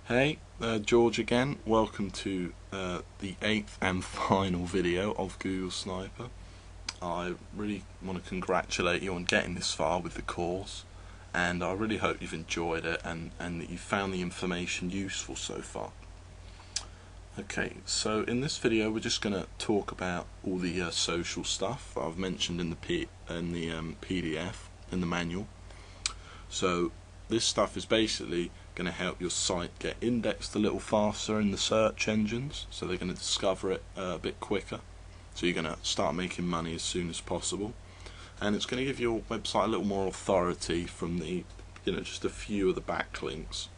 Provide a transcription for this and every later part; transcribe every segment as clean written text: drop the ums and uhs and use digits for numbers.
Hey, George again. Welcome to the 8th and final video of Google Sniper. I really want to congratulate you on getting this far with the course, and I really hope you've enjoyed it and that you found the information useful so far. Okay, so in this video we're just going to talk about all the social stuff that I've mentioned in the PDF, in the manual. So this stuff is basically going to help your site get indexed a little faster in the search engines, so they're going to discover it a bit quicker, so you're going to start making money as soon as possible, and it's going to give your website a little more authority from the just a few of the backlinks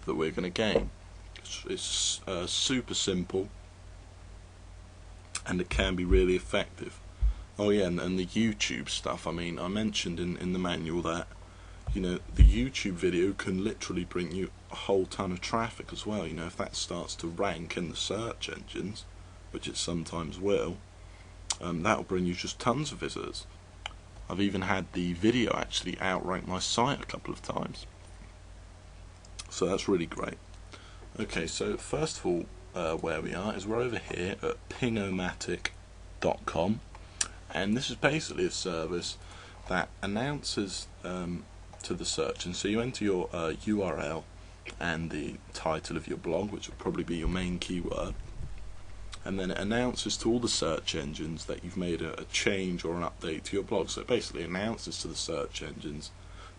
that we're going to gain. It's super simple, and it can be really effective. Oh yeah, and the YouTube stuff, I mean, I mentioned in the manual that the YouTube video can literally bring you a whole ton of traffic as well. If that starts to rank in the search engines, which it sometimes will, that'll bring you just tons of visitors. I've even had the video actually outrank my site a couple of times, so that's really great. Okay, so first of all, where we are is we're over here at pingomatic.com, and this is basically a service that announces to the search, and so you enter your URL and the title of your blog, which will probably be your main keyword, and then it announces to all the search engines that you've made a change or an update to your blog. So it basically announces to the search engines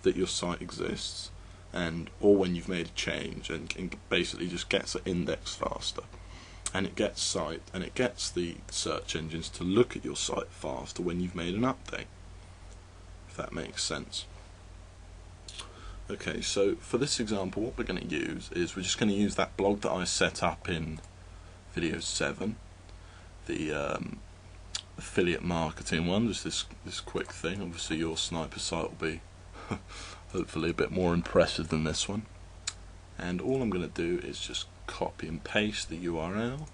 that your site exists, or when you've made a change, and basically just gets it indexed faster, and it gets the search engines to look at your site faster when you've made an update, if that makes sense. Okay, so for this example, what we're going to use is we're just going to use that blog that I set up in video 7, the affiliate marketing one, just this quick thing. Obviously your sniper site will be hopefully a bit more impressive than this one, and all I'm going to do is just copy and paste the URL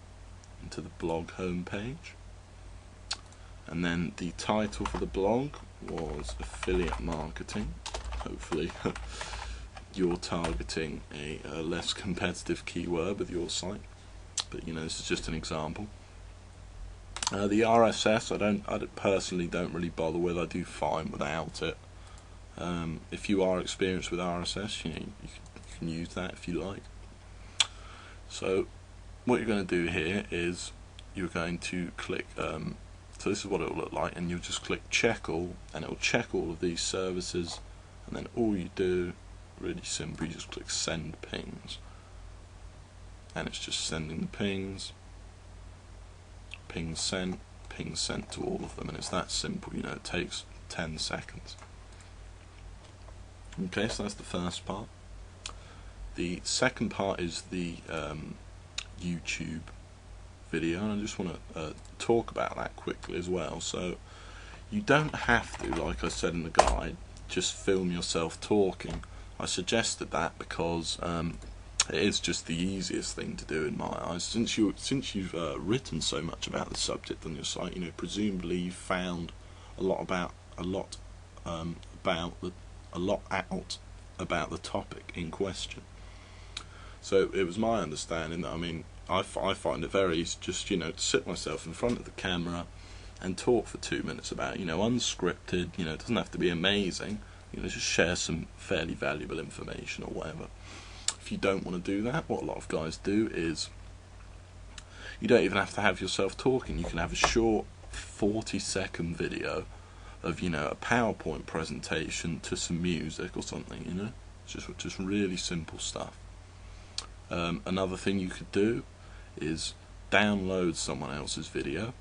into the blog homepage, and then the title for the blog was affiliate marketing. Hopefully you're targeting a less competitive keyword with your site, but this is just an example. The RSS I personally don't really bother with. I do fine without it. If you are experienced with RSS, you can use that if you like. So what you're going to do here is you're going to click so this is what it will look like, and you'll just click check all, and it will check all of these services. And then all you do, really simple, you just click send pings, and it's just sending the pings sent to all of them, and it's that simple. It takes 10 seconds. Okay, so that's the first part. The second part is the YouTube video, and I just want to talk about that quickly as well. So you don't have to, like I said in the guide, just film yourself talking. I suggested that because it is just the easiest thing to do in my eyes. Since you've written so much about the subject on your site, presumably you've found a lot out about the topic in question. So it was my understanding that, I find it very easy just to sit myself in front of the camera and talk for 2 minutes about unscripted. It doesn't have to be amazing, just share some fairly valuable information or whatever. If you don't want to do that, what a lot of guys do is you don't even have to have yourself talking. You can have a short 40-second video of a PowerPoint presentation to some music or something. It's just really simple stuff. Another thing you could do is download someone else's video,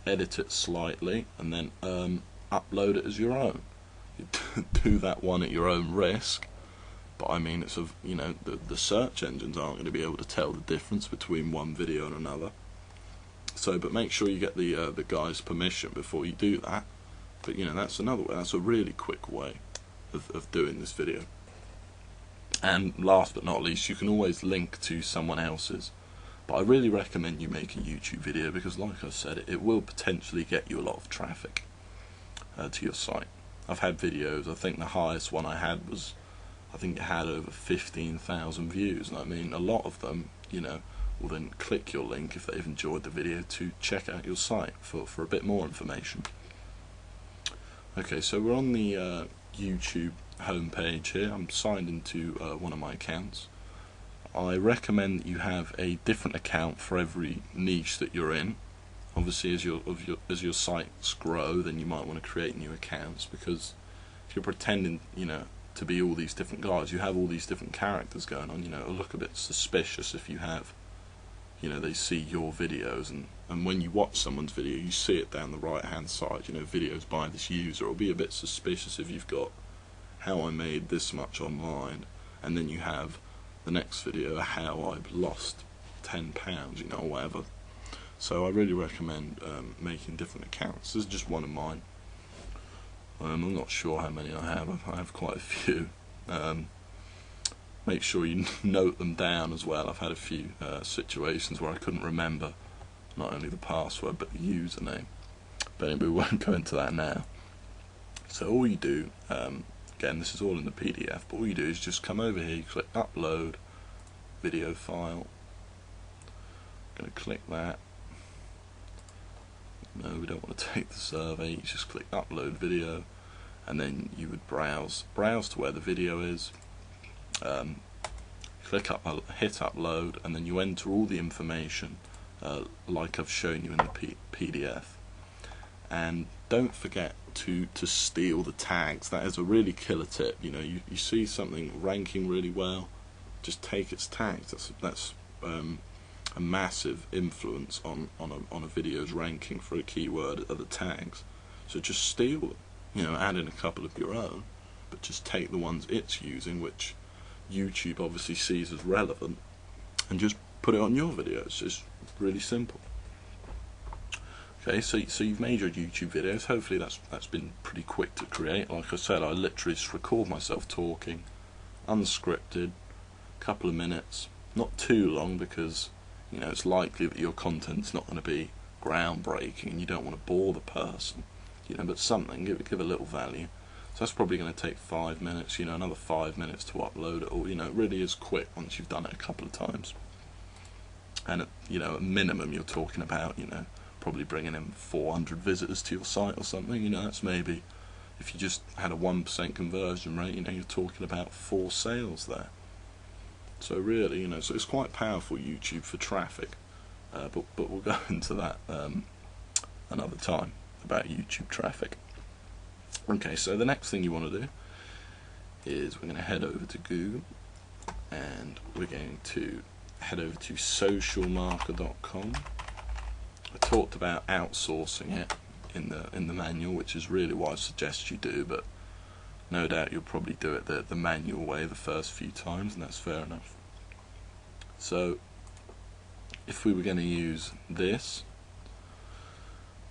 edit it slightly, and then upload it as your own. You do that one at your own risk, but it's the search engines aren't going to be able to tell the difference between one video and another. So, but make sure you get the guy's permission before you do that. But that's another way. That's a really quick way of doing this video. And last but not least, you can always link to someone else's. But I really recommend you make a YouTube video, because like I said, it will potentially get you a lot of traffic to your site. I've had videos, I think the highest one I had was I think it had over 15,000 views, and I mean, a lot of them, you know, will then click your link if they've enjoyed the video to check out your site for a bit more information. Okay, so we're on the YouTube homepage here. I'm signed into one of my accounts. I recommend that you have a different account for every niche that you're in. Obviously, as your sites grow, then you might want to create new accounts, because if you're pretending, you know, to be all these different guys, you have all these different characters going on, you know, it'll look a bit suspicious if you have, you know, they see your videos, and when you watch someone's video, you see it down the right hand side, you know, videos by this user. It'll be a bit suspicious if you've got how I made this much online, and then you have the next video, how I've lost 10 pounds, you know, or whatever. So I really recommend making different accounts. This is just one of mine. I'm not sure how many I have. I have quite a few. Make sure you note them down as well. I've had a few situations where I couldn't remember not only the password but the username. But anyway, we won't go into that now. So all you do, again, this is all in the PDF, but all you do is just come over here, you click upload video file. I'm going to click that. No, we don't want to take the survey. You just click upload video, and then you would browse to where the video is. Hit upload, and then you enter all the information like I've shown you in the PDF. And don't forget to steal the tags. That is a really killer tip. You know, you see something ranking really well, just take its tags. That's a massive influence on a video's ranking for a keyword are the tags. So just steal them, you know, add in a couple of your own, but just take the ones it's using, which YouTube obviously sees as relevant, and just put it on your videos. It's really simple. Okay, so you've made your YouTube videos. Hopefully that's been pretty quick to create. Like I said, I literally just record myself talking, unscripted, couple of minutes, not too long, because you know it's likely that your content's not going to be groundbreaking and you don't want to bore the person, you know, but something, give a little value. So that's probably going to take 5 minutes, you know, another 5 minutes to upload it all. You know, it really is quick once you've done it a couple of times. And you know, at minimum you're talking about, you know, probably bringing in 400 visitors to your site or something. You know, that's maybe, if you just had a 1% conversion rate, you know, you're talking about 4 sales there. So really, you know, so it's quite powerful, YouTube, for traffic. But we'll go into that another time, about YouTube traffic. Okay, so the next thing you want to do is we're going to head over to Google, and we're going to head over to socialmarker.com. I talked about outsourcing it in the manual, which is really what I suggest you do, but no doubt you'll probably do it the manual way the first few times, and that's fair enough. So if we were going to use this,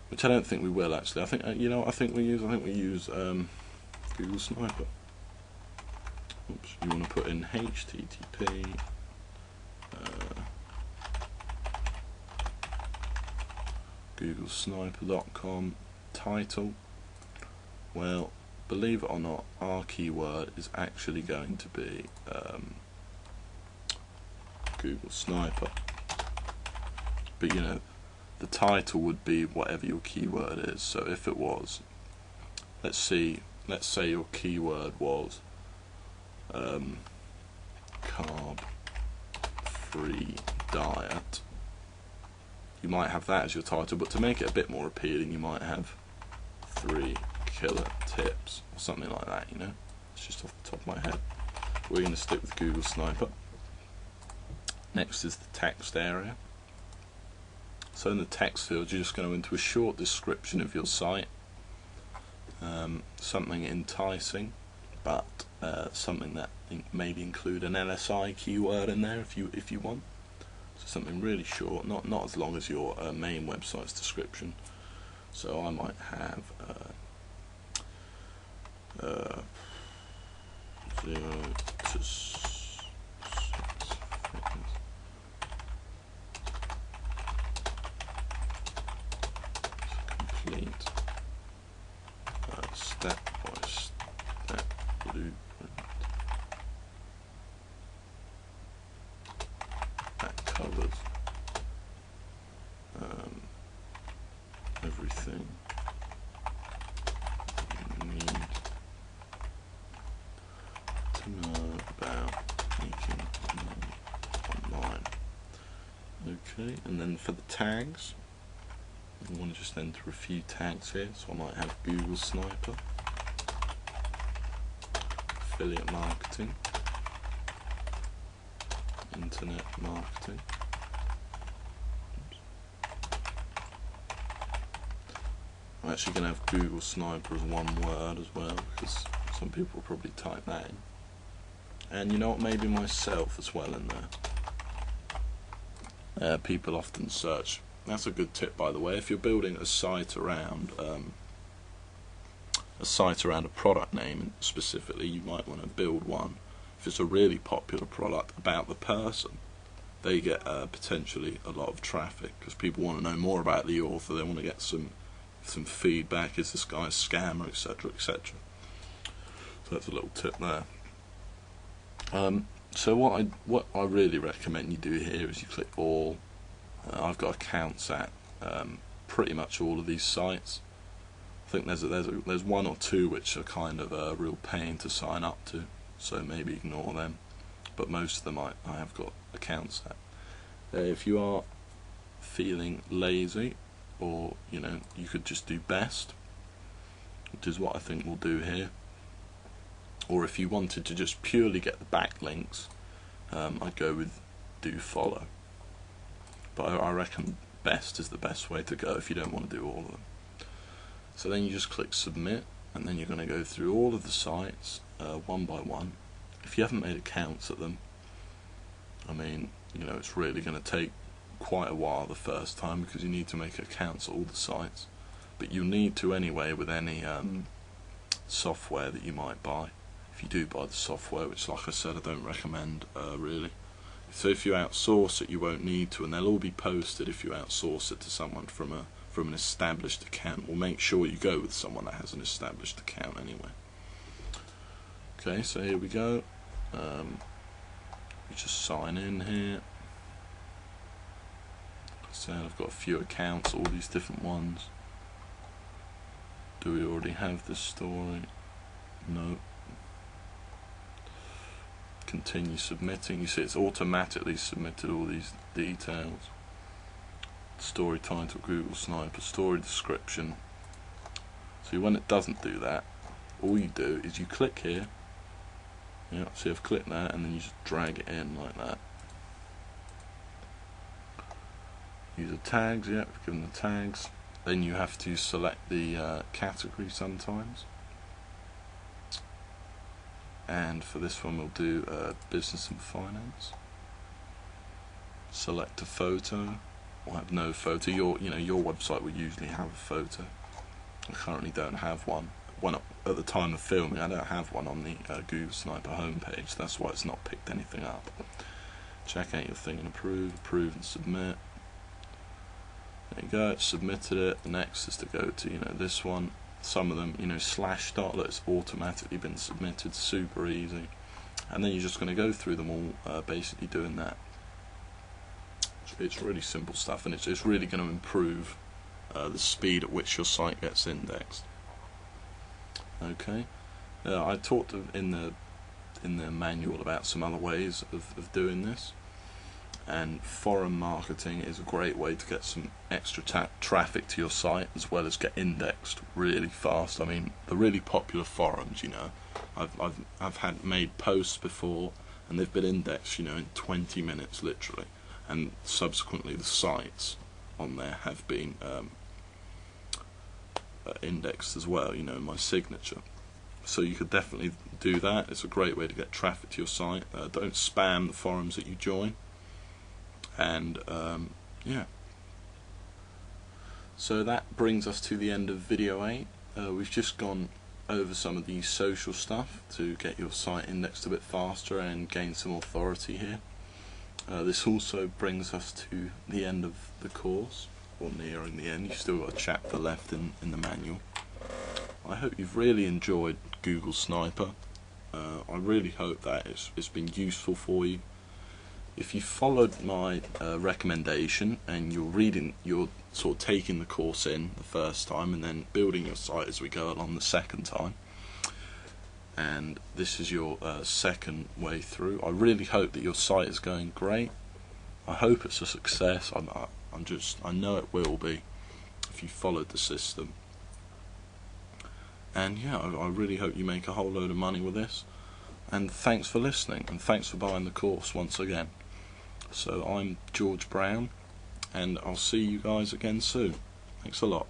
which I don't think we will actually, I think I think we use Google Sniper. Oops, you want to put in HTTP googlesniper.com title. Well, believe it or not, our keyword is actually going to be Google Sniper, but you know, the title would be whatever your keyword is. So if it was, let's say your keyword was carb-free diet, you might have that as your title, but to make it a bit more appealing, you might have 3 killer tips or something like that, you know. It's just off the top of my head. We're going to stick with Google Sniper. Next is the text area. So in the text field, you're just going to go into a short description of your site, something enticing, but something that maybe include an LSI keyword in there if you want. So something really short, not as long as your main website's description. So I might have 0 to 6 complete step-by-step blueprint Okay, and then for the tags, I want to just enter a few tags here, so I might have Google Sniper, affiliate marketing, internet marketing. I'm actually going to have Google Sniper as one word as well, because some people will probably type that in. And you know what, maybe myself as well in there. People often search. That's a good tip, by the way. If you're building a site around a product name specifically, you might want to build one. If it's a really popular product about the person, they get potentially a lot of traffic because people want to know more about the author. They want to get some feedback. Is this guy a scammer, etc., etc. So that's a little tip there. So what I really recommend you do here is you click all. I've got accounts at pretty much all of these sites. I think there's one or two which are kind of a real pain to sign up to, so maybe ignore them. But most of them I have got accounts at. If you are feeling lazy, or you could just do best, which is what I think we'll do here. Or if you wanted to just purely get the backlinks, I'd go with do follow. But I reckon best is the best way to go if you don't want to do all of them. So then you just click submit, and then you're going to go through all of the sites one by one. If you haven't made accounts at them, I mean, it's really going to take quite a while the first time because you need to make accounts at all the sites. But you need to anyway with any software that you might buy. If you do buy the software, which like I said I don't recommend really. So if you outsource it, you won't need to, and they'll all be posted if you outsource it to someone from an established account. Well, make sure you go with someone that has an established account anyway. Okay, so here we go. You just sign in here. So I've got a few accounts, all these different ones. Do we already have this story? No. Continue submitting. You see it's automatically submitted all these details. Story title, Google Sniper, story description. So when it doesn't do that, all you do is you click here. Yeah, see I've clicked that, and then you just drag it in like that. User tags, yeah, we've given the tags. Then you have to select the category sometimes. And for this one we'll do business and finance. Select a photo. We'll have no photo. Your website will usually have a photo. I currently don't have one. At the time of filming, I don't have one on the Google Sniper homepage. That's why it's not picked anything up. Check out your thing and approve and submit. There you go, it's submitted it. The next is to go to this one. Some of them, /start, it's automatically been submitted, super easy. And then you're just going to go through them all, basically doing that. It's really simple stuff, and it's really going to improve the speed at which your site gets indexed. Okay, I talked in the manual about some other ways of doing this. And forum marketing is a great way to get some extra traffic to your site, as well as get indexed really fast. I mean, the really popular forums, I've had made posts before, and they've been indexed, in 20 minutes literally, and subsequently the sites on there have been indexed as well, my signature. So you could definitely do that. It's a great way to get traffic to your site. Don't spam the forums that you join. And yeah, so that brings us to the end of video 8. We've just gone over some of the social stuff to get your site indexed a bit faster and gain some authority here. This also brings us to the end of the course, or nearing the end. You've still got a chapter left in the manual. I hope you've really enjoyed Google Sniper. I really hope that it's been useful for you. If you followed my recommendation and you're sort of taking the course in the first time and then building your site as we go along the second time, and this is your second way through, I really hope that your site is going great. I hope it's a success. I know it will be if you followed the system. And yeah, I really hope you make a whole load of money with this. And thanks for listening, and thanks for buying the course once again. So I'm George Brown, and I'll see you guys again soon. Thanks a lot.